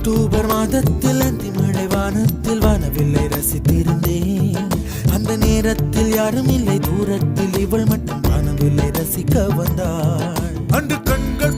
October மாதத்தில் அந்தி மழை வானத்தில் வானவில்லை ரசித்திருந்தேன். அந்த நேரத்தில் யாரும் இல்லை, தூரத்தில் இவள் மட்டும் வானவில்லை ரசிக்க வந்தாள். அன்று கண்கள்